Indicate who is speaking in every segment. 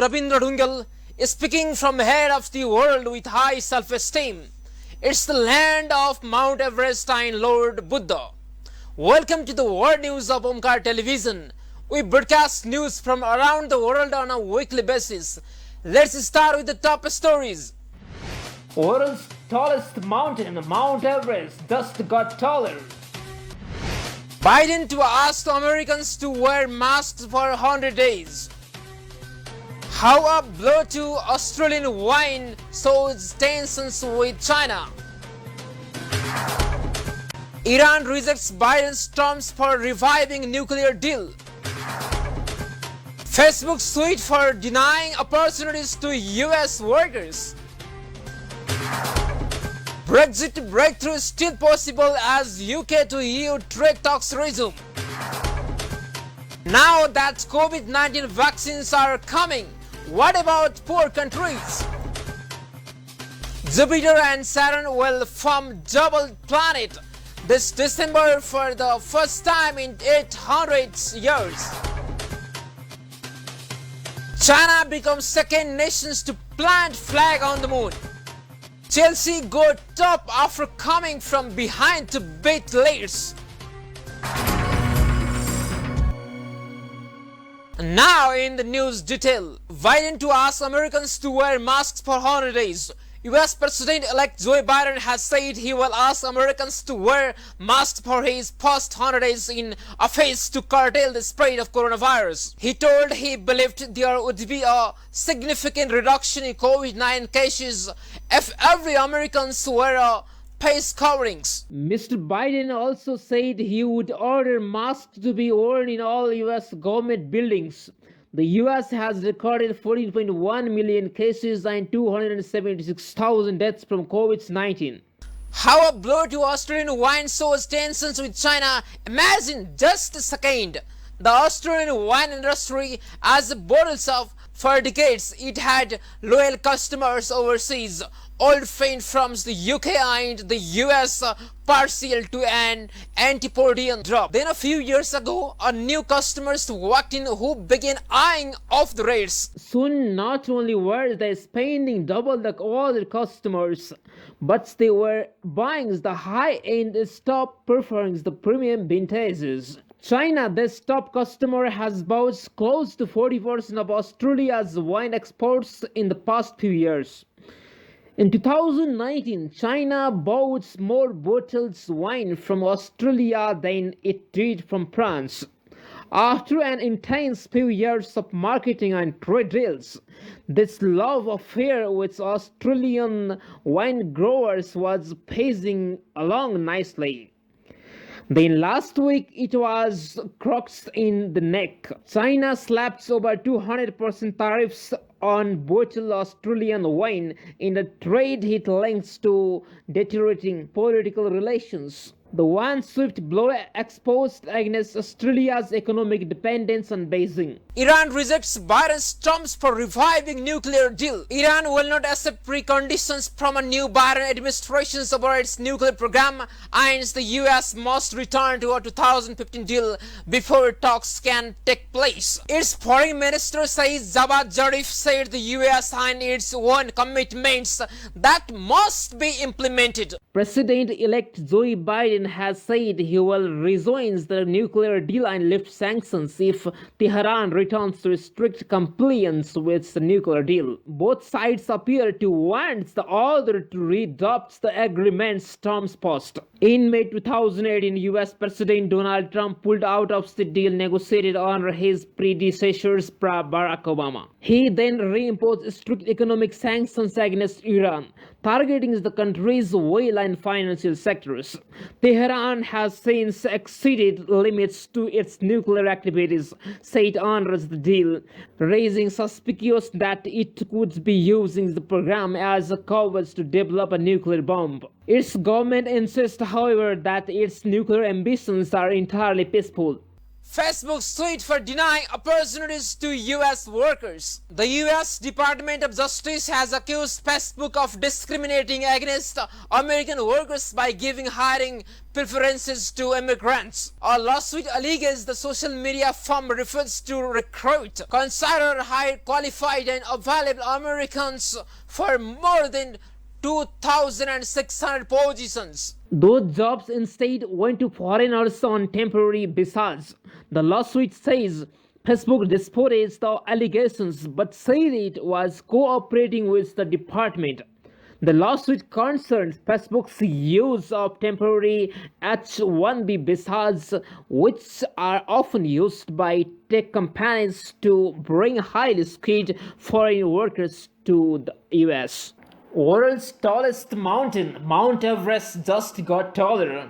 Speaker 1: Rabindra Dhungel, speaking from head of the world with high self-esteem. It's the land of Mount Everest and Lord Buddha. Welcome to the world news of Omkar television. We broadcast news from around the world on a weekly basis. Let's start with the top stories.
Speaker 2: World's tallest mountain, Mount Everest, just got taller.
Speaker 1: Biden to ask Americans to wear masks for 100 days. How a blow to Australian wine sows tensions with China. Iran rejects Biden's terms for reviving nuclear deal. Facebook sued for denying opportunities to US workers. Brexit breakthrough still possible as UK to EU trade talks resume. Now that COVID-19 vaccines are coming, what about poor countries? Jupiter and Saturn will form double planet this December for the first time in 800 years. China becomes second nation to plant flag on the moon. Chelsea go top after coming from behind to beat Leeds. Now in the news detail, Biden to ask Americans to wear masks for 100 days. US President-elect Joe Biden has said he will ask Americans to wear masks for his first 100 days in office to curtail the spread of coronavirus. He told he believed there would be a significant reduction in COVID-19 cases if every American wear face coverings.
Speaker 2: Mr. Biden also said he would order masks to be worn in all US government buildings. The US has recorded 14.1 million cases and 276,000 deaths from COVID-19.
Speaker 1: How a blow to Australian wine sows tensions with China. Imagine just a second. The Australian wine industry has bottles of for decades. It had loyal customers overseas. Old friend from the UK and the US partial to an antipodean drop. Then a few years ago, a new customers walked in who began eyeing off the rates.
Speaker 2: Soon, not only were they spending double like all their customers, but they were buying the high-end stuff, preferring the premium vintages. China, this top customer, has bought close to 40% of Australia's wine exports in the past few years. In 2019, China bought more bottled wine from Australia than it did from France. After an intense few years of marketing and trade deals, this love affair with Australian wine growers was pacing along nicely. Then last week it was crux in the neck. China slapped over 200% tariffs on bottled Australian wine in a trade hit links to deteriorating political relations. The one swift blow exposed against Australia's economic dependence on Beijing.
Speaker 1: Iran rejects Biden's terms for reviving nuclear deal. Iran will not accept preconditions from a new Biden administration over its nuclear program, and the US must return to a 2015 deal before talks can take place. Its foreign minister says Javad Zarif said the US and its own commitments that must be implemented.
Speaker 2: President-elect Joe Biden has said he will rejoin the nuclear deal and lift sanctions if Tehran returns to strict compliance with the nuclear deal. Both sides appear to want the other to readopt the agreement's terms post. In May 2018, US President Donald Trump pulled out of the deal negotiated under his predecessor's Barack Obama. He then reimposed strict economic sanctions against Iran, targeting the country's oil and financial sectors. Tehran has since exceeded limits to its nuclear activities set under the deal, raising suspicions that it could be using the program as a cover to develop a nuclear bomb. Its government insists, however, that its nuclear ambitions are entirely peaceful.
Speaker 1: Facebook sued for denying opportunities to US workers. The US Department of Justice has accused Facebook of discriminating against American workers by giving hiring preferences to immigrants. A lawsuit alleges the social media firm refers to recruit, consider hire qualified and available Americans for more than 2,600 positions.
Speaker 2: Those jobs instead went to foreigners on temporary visas. The lawsuit says Facebook disputed the allegations but said it was cooperating with the department. The lawsuit concerns Facebook's use of temporary H-1B visas, which are often used by tech companies to bring highly skilled foreign workers to the US. World's tallest mountain, Mount Everest, just got taller.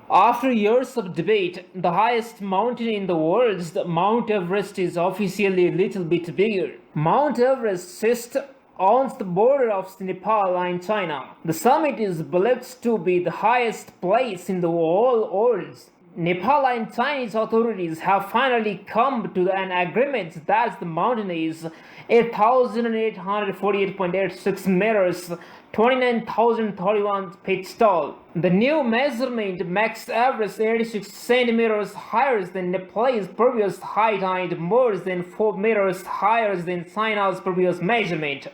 Speaker 2: After years of debate, the highest mountain in the world, Mount Everest, is officially a little bit bigger. Mount Everest sits on the border of Nepal and China. The summit is believed to be the highest place in the whole world. Nepal and Chinese authorities have finally come to an agreement that the mountain is 8,848.86 meters, 29,031 feet tall. The new measurement makes Everest 86 centimeters higher than Nepal's previous height and more than 4 meters higher than China's previous measurement.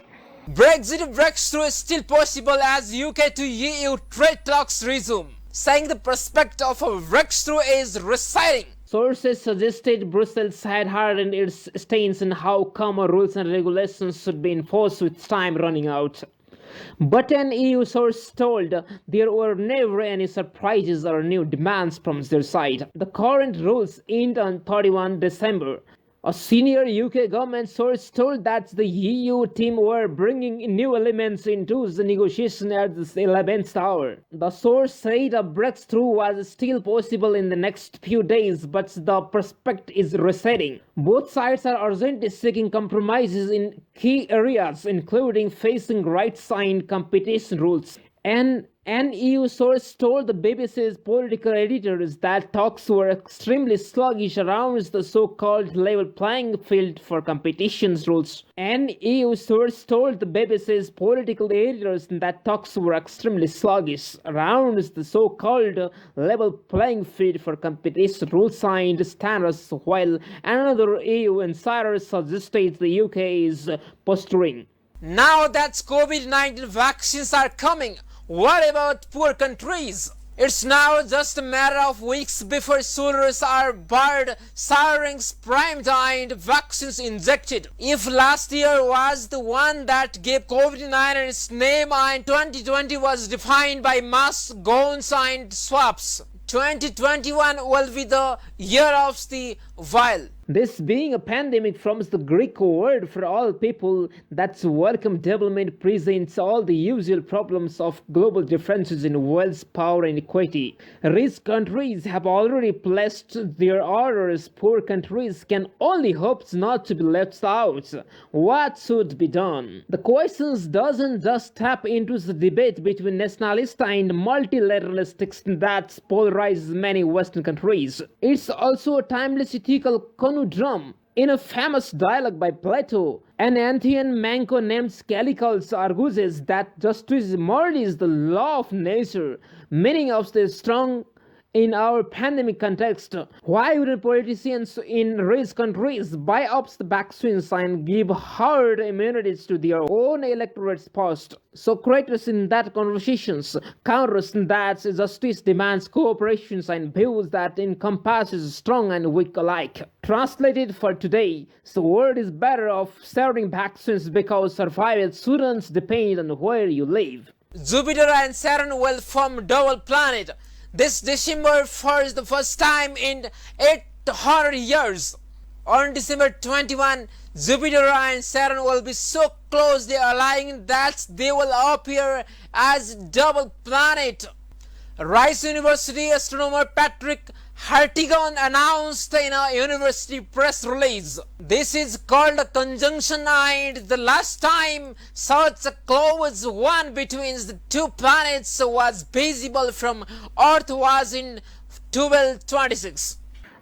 Speaker 1: Brexit breakthrough is still possible as UK to EU trade talks resume, saying the prospect of a breakthrough is receding.
Speaker 2: Sources suggested Brussels had hardened its stance on how common rules and regulations should be enforced with time running out. But an EU source told there were never any surprises or new demands from their side. The current rules end on 31 December. A senior UK government source told that the EU team were bringing new elements into the negotiation at the 11th hour. The source said a breakthrough was still possible in the next few days, but the prospect is receding. Both sides are urgently seeking compromises in key areas, including facing rights and competition rules. An EU source told the BBC's political editors that talks were extremely sluggish around the so-called level playing field for competition rules. An EU source told the BBC's political editors that talks were extremely sluggish around the so-called level playing field for competition rules and standards, while another EU insider suggested the UK is posturing.
Speaker 1: Now that COVID-19 vaccines are coming, what about poor countries? It's now just a matter of weeks before soldiers are barred, sirens primed and vaccines injected. If last year was the one that gave COVID-19 its name and 2020 was defined by masks, gowns and swabs, 2021 will be the year of the vial.
Speaker 2: This being a pandemic from the Greek word for all people, that's welcome development presents all the usual problems of global differences in wealth, power and equity. Rich countries have already placed their orders. Poor countries can only hope not to be left out. What should be done? The questions doesn't just tap into the debate between nationalists and multilateralists that polarizes many Western countries. It's also a timeless ethical conundrum. In a famous dialogue by Plato, an Athenian Manco named Callicles argues that justice morally is the law of nature, meaning of the strong. In our pandemic context, why wouldn't politicians in rich countries buy up the vaccines and give herd immunities to their own electorates first? Socrates in that conversations counters that justice demands cooperation and views that encompasses strong and weak alike. Translated for today, the world is better off sharing vaccines because survival shouldn't depend on where you live.
Speaker 1: Jupiter and Saturn will form double planet this December for the first time in 800 years. On December 21, Jupiter and Saturn will be so closely aligned that they will appear as double planet. Rice University astronomer Patrick Hartigan announced in a university press release. This is called a conjunction and the last time such a close one between the two planets was visible from Earth was in 1226.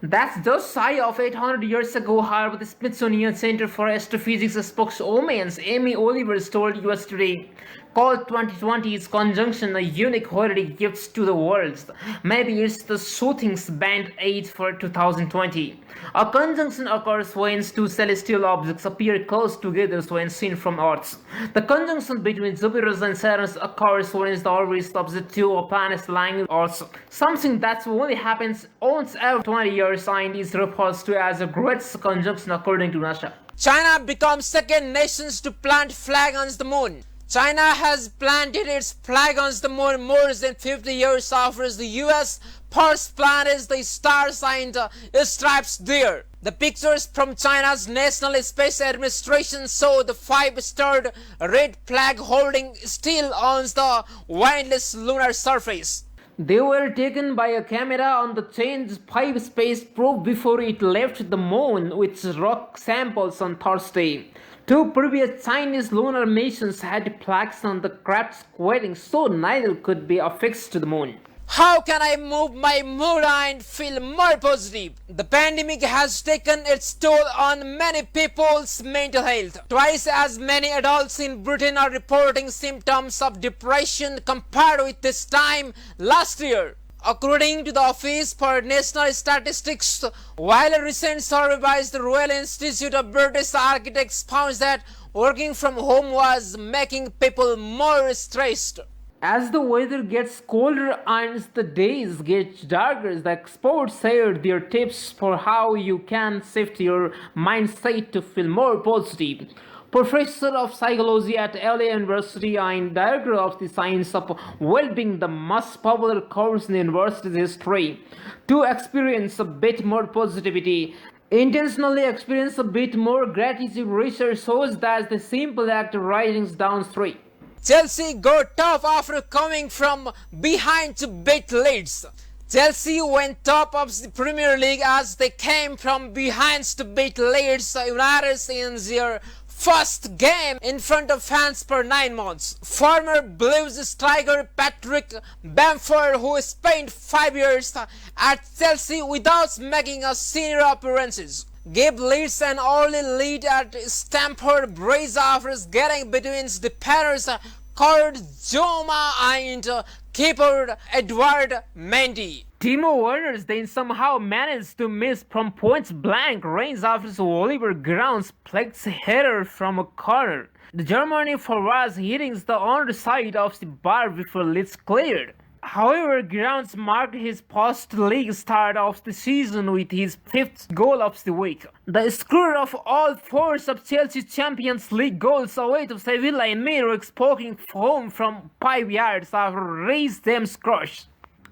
Speaker 2: That's just shy of 800 years ago, however, the Smithsonian Center for Astrophysics spokeswoman Amy Oliver told US Today, called 2020's conjunction a unique holiday gift to the world. Maybe it's the shooting's band-aid for 2020. A conjunction occurs when two celestial objects appear close together when seen from Earth. The conjunction between Jupiter and Saturn occurs when the orbits of the two planets lying on Earth, something that only happens once every 20 years and is referred to as a great conjunction according to NASA.
Speaker 1: China becomes second nation to plant flag on the moon. China has planted its flag on the moon more than 50 years after the US first planted the stars and stripes there. The pictures from China's National Space Administration show the five-starred red flag holding still on the windless lunar surface.
Speaker 2: They were taken by a camera on the Change 5 space probe before it left the moon with rock samples on Thursday. Two previous Chinese lunar missions had flags on the craft's coating so neither could be affixed to the moon.
Speaker 1: How can I move my mood and feel more positive? The pandemic has taken its toll on many people's mental health. Twice as many adults in Britain are reporting symptoms of depression compared with this time last year. According to the Office for National Statistics, while a recent survey by the Royal Institute of British Architects found that working from home was making people more stressed.
Speaker 2: As the weather gets colder and the days get darker, the experts shared their tips for how you can shift your mindset to feel more positive. Professor of Psychology at LA University and Director of the Science of Well-being, the most popular course in the university's history. To experience a bit more positivity, intentionally experience a bit more gratitude. Research shows that the simple act of writing down three.
Speaker 1: Chelsea got top after coming from behind to beat Leeds. Chelsea went top of the Premier League as they came from behind to beat Leeds United in their first game in front of fans for 9 months. Former Blues striker Patrick Bamford, who spent 5 years at Chelsea without making a senior appearances, gave Leeds an early lead at Stamford Bridge after getting between defenders Kurt Zouma and keeper Edward Mendy.
Speaker 2: Timo Werner then somehow managed to miss from point-blank range after Oliver Ground's flex header from a corner. The German forward hitting the underside of the bar before Leeds cleared. However, Grounds marked his post-league start of the season with his 5th goal of the week. The scorer of all 4 of Chelsea's Champions League goals away to Sevilla in midweek poking home from 5 yards after Reece James' crush.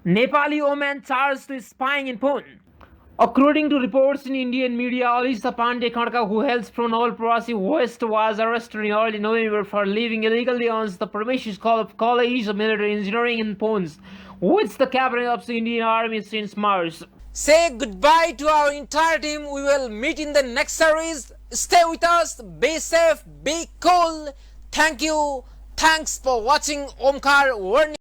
Speaker 2: Nepali woman charged with spying in Pune. According to reports in Indian media, Alisha Pandey Khanka, who hails from All Prasi West, was arrested in early November for living illegally on the premises of College of Military Engineering in Pune, which the capital of the Indian Army since March.
Speaker 1: Say goodbye to our entire team. We will meet in the next series. Stay with us. Be safe. Be cool. Thank you. Thanks for watching Omkar Warning.